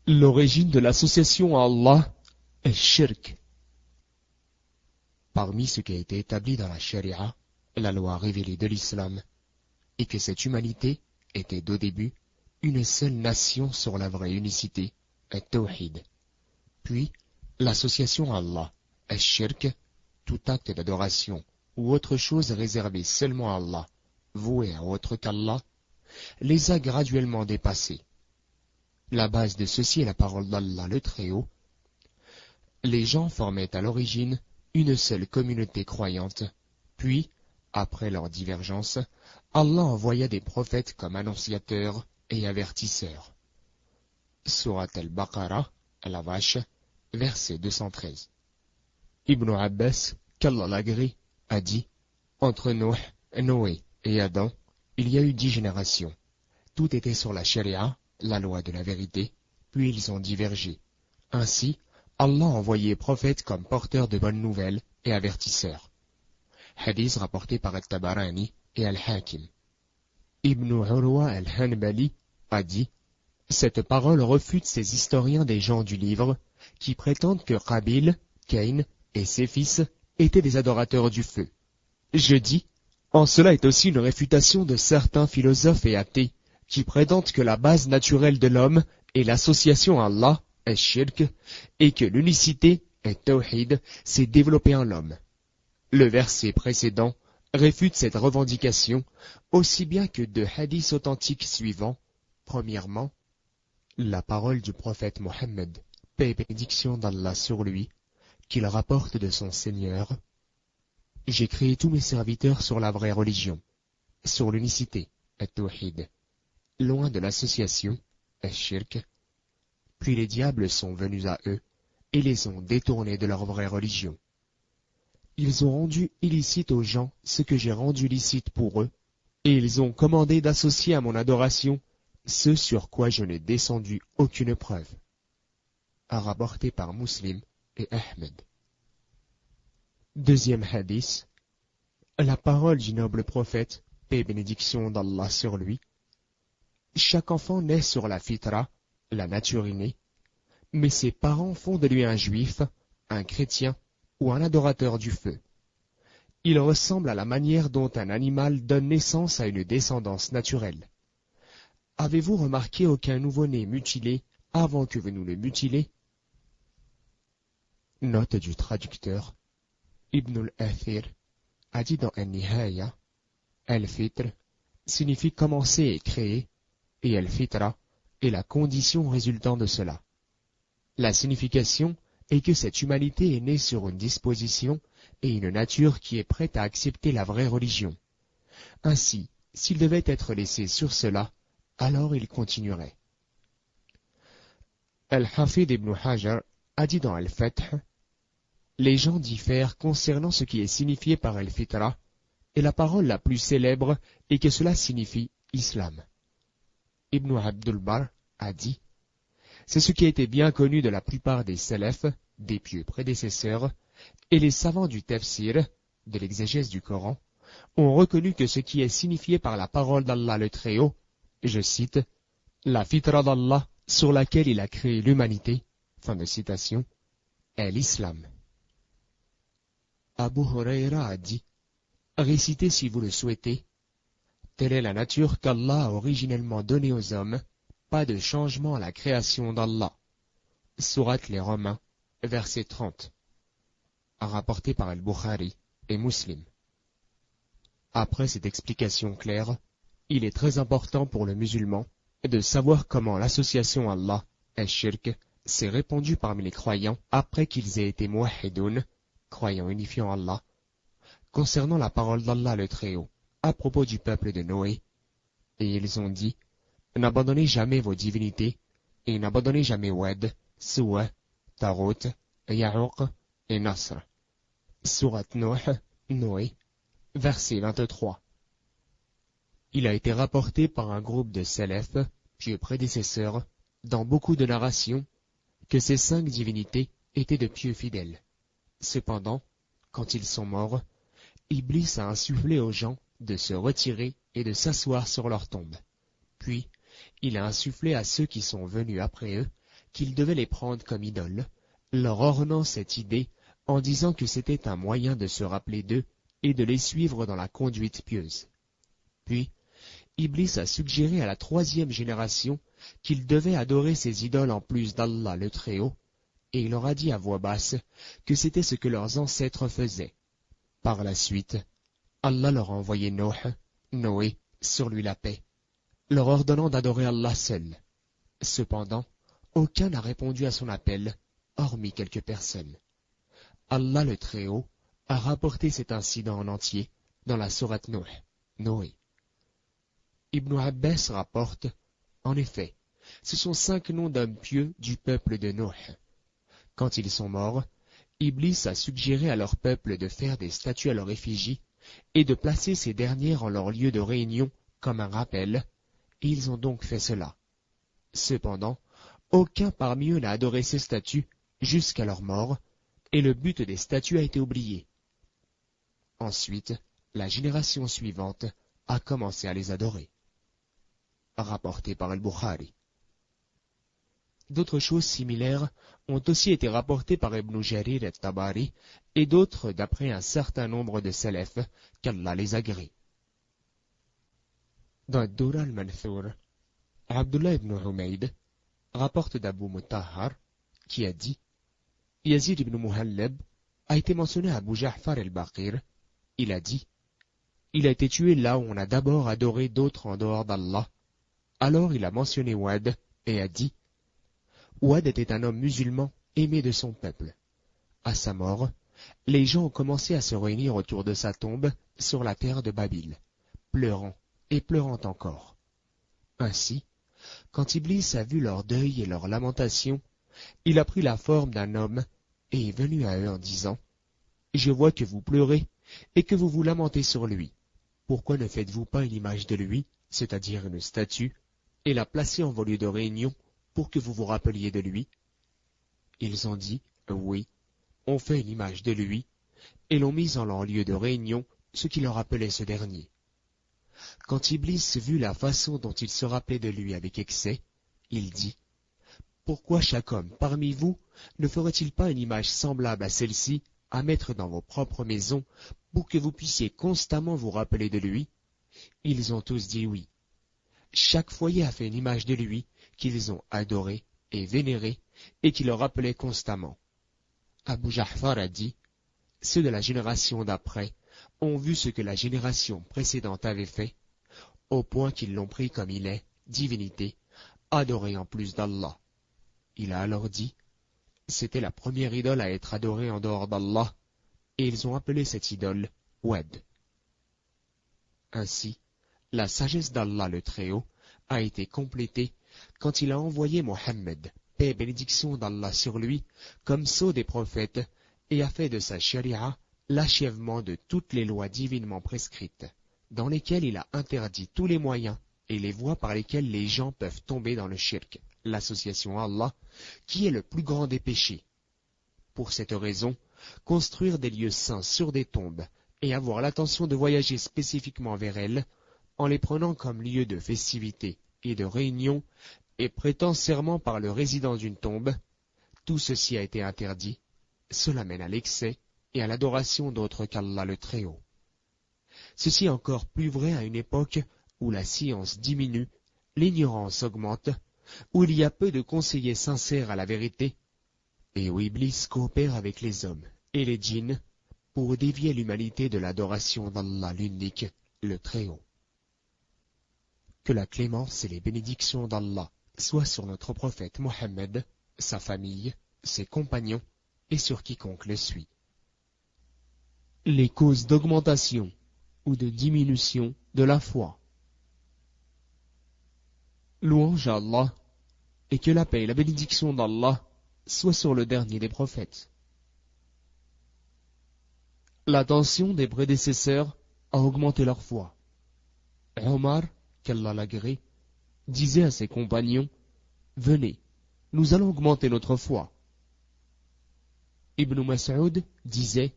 L'origine de l'association à Allah est shirk. Parmi ce qui a été établi dans la charia, la loi révélée de l'islam, est que cette humanité était d'au début une seule nation sur la vraie unicité, at-tawhid. Puis, l'association à Allah, shirk, tout acte d'adoration ou autre chose réservée seulement à Allah, voué à autre qu'Allah, les a graduellement dépassés. La base de ceci est la parole d'Allah le Très-Haut. Les gens formaient à l'origine une seule communauté croyante, puis, après leur divergence, Allah envoya des prophètes comme annonciateurs et avertisseurs. Surat al-Baqarah, la vache, verset 213. Ibn Abbas, qu'Allah l'agrée, a dit, entre Noé et Adam, il y a eu 10 générations. Tout était sur la charia, la loi de la vérité, puis ils ont divergé. Ainsi, Allah a envoyé prophètes comme porteurs de bonnes nouvelles et avertisseurs. Hadith rapporté par Al-Tabarani et Al-Hakim. Ibn Urwa al-Hanbali a dit, cette parole refute ces historiens des gens du livre qui prétendent que Qabil, Caïn et ses fils étaient des adorateurs du feu. Je dis, en cela est aussi une réfutation de certains philosophes et athées qui prétendent que la base naturelle de l'homme est l'association à Allah, shirk, et que l'unicité, tawhid, s'est développée en l'homme. Le verset précédent réfute cette revendication aussi bien que deux hadiths authentiques suivants. Premièrement, la parole du prophète Mohammed, paix et bénédiction d'Allah sur lui, qu'il rapporte de son Seigneur. J'ai créé tous mes serviteurs sur la vraie religion, sur l'unicité, at-tawhid, loin de l'association, shirk. Puis les diables sont venus à eux et les ont détournés de leur vraie religion. Ils ont rendu illicite aux gens ce que j'ai rendu licite pour eux, et ils ont commandé d'associer à mon adoration ce sur quoi je n'ai descendu aucune preuve. Rapporté par Muslim et Ahmed. Deuxième hadith, la parole du noble prophète, paix et bénédiction d'Allah sur lui. Chaque enfant naît sur la fitra, la nature innée, mais ses parents font de lui un juif, un chrétien ou un adorateur du feu. Il ressemble à la manière dont un animal donne naissance à une descendance naturelle. Avez-vous remarqué aucun nouveau-né mutilé avant que vous nous le mutilez? Note du traducteur. Ibn al-Athir a dit dans An-Nihaya, al-Fitr signifie commencer et créer, et al-Fitra est la condition résultant de cela. La signification est que cette humanité est née sur une disposition et une nature qui est prête à accepter la vraie religion. Ainsi, s'il devait être laissé sur cela, alors il continuerait. Al-Hafid ibn Hajar a dit dans Al-Fath, les gens diffèrent concernant ce qui est signifié par Al-Fitra, et la parole la plus célèbre est que cela signifie Islam. Ibn Abdul Bar a dit, c'est ce qui a été bien connu de la plupart des salafs, des pieux prédécesseurs, et les savants du tafsir, de l'exégèse du Coran, ont reconnu que ce qui est signifié par la parole d'Allah le Très-Haut, je cite, la fitra d'Allah sur laquelle il a créé l'humanité, fin de citation, est l'islam. Abu Huraira a dit, récitez si vous le souhaitez, telle est la nature qu'Allah a originellement donnée aux hommes, pas de changement à la création d'Allah. Surat les Romains, verset 30. Rapporté par Al-Bukhari et Muslim. Après cette explication claire, il est très important pour le musulman de savoir comment l'association Allah, shirk, s'est répandue parmi les croyants après qu'ils aient été muwahhidoun, croyants unifiant Allah, concernant la parole d'Allah le Très-Haut, à propos du peuple de Noé. Et ils ont dit, n'abandonnez jamais vos divinités, et n'abandonnez jamais Wad, Suwa, Tarot, Ya'uq et Nasr. Surat Nuh, Noé, verset 23. Il a été rapporté par un groupe de salafs, pieux prédécesseurs, dans beaucoup de narrations, que ces 5 divinités étaient de pieux fidèles. Cependant, quand ils sont morts, Iblis a insufflé aux gens de se retirer et de s'asseoir sur leur tombe. Puis, il a insufflé à ceux qui sont venus après eux qu'il devait les prendre comme idoles, leur ornant cette idée en disant que c'était un moyen de se rappeler d'eux et de les suivre dans la conduite pieuse. Puis, Iblis a suggéré à la 3e génération qu'ils devaient adorer ces idoles en plus d'Allah le Très-Haut, et il leur a dit à voix basse que c'était ce que leurs ancêtres faisaient. Par la suite, Allah leur a envoyé Noé, sur lui la paix, leur ordonnant d'adorer Allah seul. Cependant, aucun n'a répondu à son appel, hormis quelques personnes. Allah le Très-Haut a rapporté cet incident en entier dans la sourate Noé. Ibn Abbas rapporte, en effet, ce sont 5 noms d'hommes pieux du peuple de Noé. Quand ils sont morts, Iblis a suggéré à leur peuple de faire des statues à leur effigie et de placer ces dernières en leur lieu de réunion comme un rappel, et ils ont donc fait cela. Cependant, aucun parmi eux n'a adoré ces statues jusqu'à leur mort, et le but des statues a été oublié. Ensuite, la génération suivante a commencé à les adorer. Rapporté par Al-Bukhari. D'autres choses similaires ont aussi été rapportées par Ibn Jarir al-Tabari et d'autres d'après un certain nombre de salafs qu'Allah les agrée. Dans Ad-Dur al-Manthur, Abdullah ibn Humayd rapporte d'Abu Mutahhar qui a dit « Yazid ibn Muhallab a été mentionné à Abu Ja'far al-Baqir. Il a dit « Il a été tué là où on a d'abord adoré d'autres en dehors d'Allah. » Alors il a mentionné Wad et a dit « Wad était un homme musulman aimé de son peuple. À sa mort, les gens ont commencé à se réunir autour de sa tombe sur la terre de Babil, pleurant et pleurant encore. Ainsi, quand Iblis a vu leur deuil et leur lamentation, il a pris la forme d'un homme et est venu à eux en disant « Je vois que vous pleurez et que vous vous lamentez sur lui. Pourquoi ne faites-vous pas une image de lui, c'est-à-dire une statue, et la placer en vos lieux de réunion pour que vous vous rappeliez de lui ?» Ils ont dit « Oui, on fait une image de lui, et l'ont mise en leur lieu de réunion, ce qui leur rappelait ce dernier. Quand Iblis vit la façon dont il se rappelait de lui avec excès, il dit « Pourquoi chaque homme parmi vous ne ferait-il pas une image semblable à celle-ci à mettre dans vos propres maisons pour que vous puissiez constamment vous rappeler de lui ?» Ils ont tous dit oui. Chaque foyer a fait une image de lui qu'ils ont adoré et vénéré et qui leur rappelait constamment. Abu Ja'far a dit « Ceux de la génération d'après ont vu ce que la génération précédente avait fait, au point qu'ils l'ont pris comme il est, divinité, adorée en plus d'Allah. » Il a alors dit « C'était la première idole à être adorée en dehors d'Allah, et ils ont appelé cette idole Wad. » Ainsi, la sagesse d'Allah le Très-Haut a été complétée quand il a envoyé Mohammed, paix et bénédiction d'Allah sur lui, comme sceau des prophètes, et a fait de sa sharia l'achèvement de toutes les lois divinement prescrites, dans lesquelles il a interdit tous les moyens et les voies par lesquelles les gens peuvent tomber dans le shirk, l'association à Allah, qui est le plus grand des péchés. Pour cette raison, construire des lieux saints sur des tombes et avoir l'attention de voyager spécifiquement vers elles, en les prenant comme lieu de festivité et de réunion, et prêtant serment par le résident d'une tombe, tout ceci a été interdit. Cela mène à l'excès et à l'adoration d'autres qu'Allah le Très-Haut. Ceci est encore plus vrai à une époque où la science diminue, l'ignorance augmente, où il y a peu de conseillers sincères à la vérité, et où Iblis coopère avec les hommes et les djinns pour dévier l'humanité de l'adoration d'Allah l'unique, le Très-Haut. Que la clémence et les bénédictions d'Allah soient sur notre prophète Mohammed, sa famille, ses compagnons et sur quiconque le suit. Les causes d'augmentation ou de diminution de la foi. Louange à Allah, et que la paix et la bénédiction d'Allah soient sur le dernier des prophètes. L'attention des prédécesseurs a augmenté leur foi. Omar, qu'Allah l'agrée, disait à ses compagnons, « Venez, nous allons augmenter notre foi. » Ibn Mas'ud disait,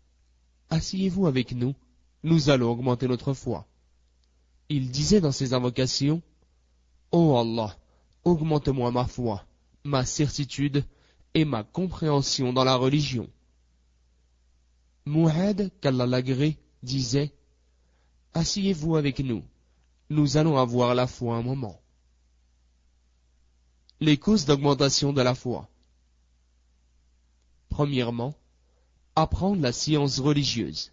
« Asseyez-vous avec nous, nous allons augmenter notre foi. » Il disait dans ses invocations, « Ô Allah, augmente-moi ma foi, ma certitude et ma compréhension dans la religion. Mu'ad, qu'Allah l'agrée, disait « Asseyez-vous avec nous, nous allons avoir la foi un moment. » Les causes d'augmentation de la foi. Premièrement, apprendre la science religieuse.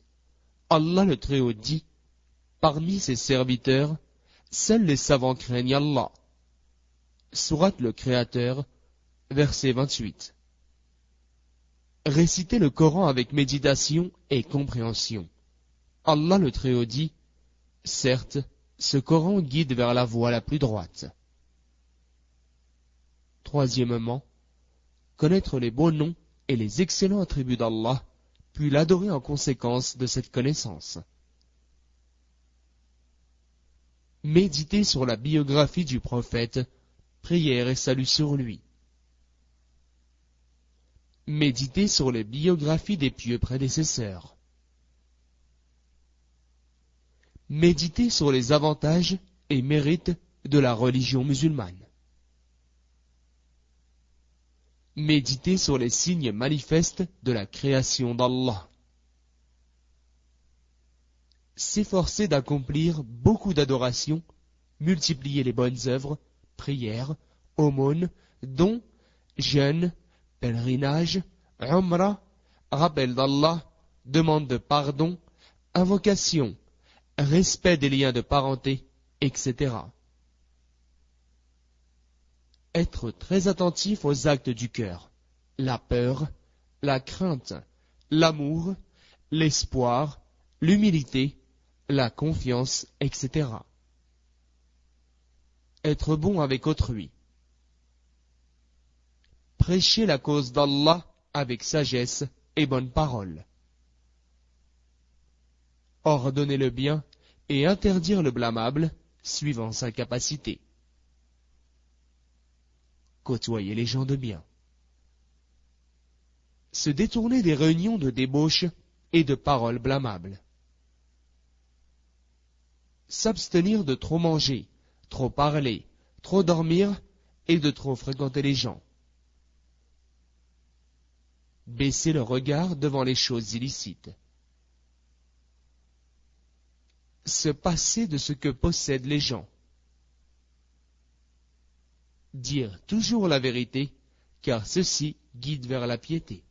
Allah le Très-Haut dit « Parmi ses serviteurs, seuls les savants craignent Allah. » Sourate le Créateur, verset 28. Réciter le Coran avec méditation et compréhension. Allah le Très-Haut dit « Certes, ce Coran guide vers la voie la plus droite. » Troisièmement, connaître les beaux noms et les excellents attributs d'Allah, puis l'adorer en conséquence de cette connaissance. Méditer sur la biographie du prophète, prière et salut sur lui. Méditer sur les biographies des pieux prédécesseurs. Méditer sur les avantages et mérites de la religion musulmane. Méditer sur les signes manifestes de la création d'Allah. S'efforcer d'accomplir beaucoup d'adorations, multiplier les bonnes œuvres, prières, aumônes, dons, jeûnes, pèlerinage, umrah, rappel d'Allah, demande de pardon, invocation, respect des liens de parenté, etc. Être très attentif aux actes du cœur, la peur, la crainte, l'amour, l'espoir, l'humilité, la confiance, etc. Être bon avec autrui. Prêcher la cause d'Allah avec sagesse et bonne parole. Ordonner le bien et interdire le blâmable suivant sa capacité. Côtoyer les gens de bien. Se détourner des réunions de débauche et de paroles blâmables. S'abstenir de trop manger, trop parler, trop dormir et de trop fréquenter les gens. Baisser le regard devant les choses illicites. Se passer de ce que possèdent les gens. Dire toujours la vérité, car ceci guide vers la piété.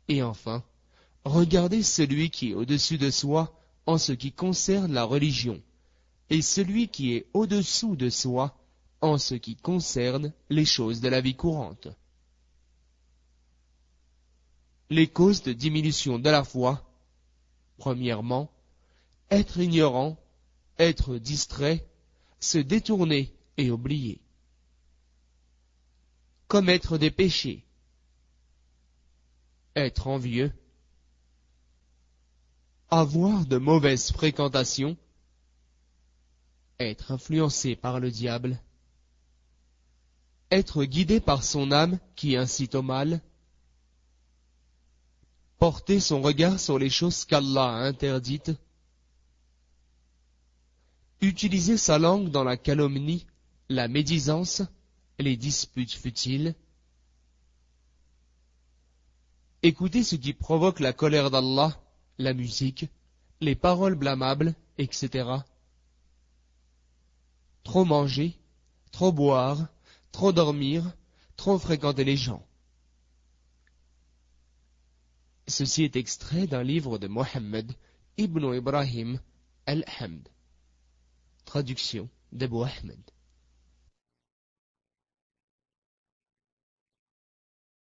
Et enfin, regarder celui qui est au-dessus de soi en ce qui concerne la religion, et celui qui est au-dessous de soi en ce qui concerne les choses de la vie courante. Les causes de diminution de la foi. Premièrement, être ignorant, être distrait, se détourner et oublier. Commettre des péchés. Être envieux. Avoir de mauvaises fréquentations. Être influencé par le diable. Être guidé par son âme qui incite au mal. Porter son regard sur les choses qu'Allah a interdites. Utiliser sa langue dans la calomnie, la médisance, les disputes futiles. Écouter ce qui provoque la colère d'Allah, la musique, les paroles blâmables, etc. Trop manger, trop boire, trop dormir, trop fréquenter les gens. Ceci est extrait d'un livre de Mohammed ibn Ibrahim al-Hamd. Traduction d'Abu Ahmed.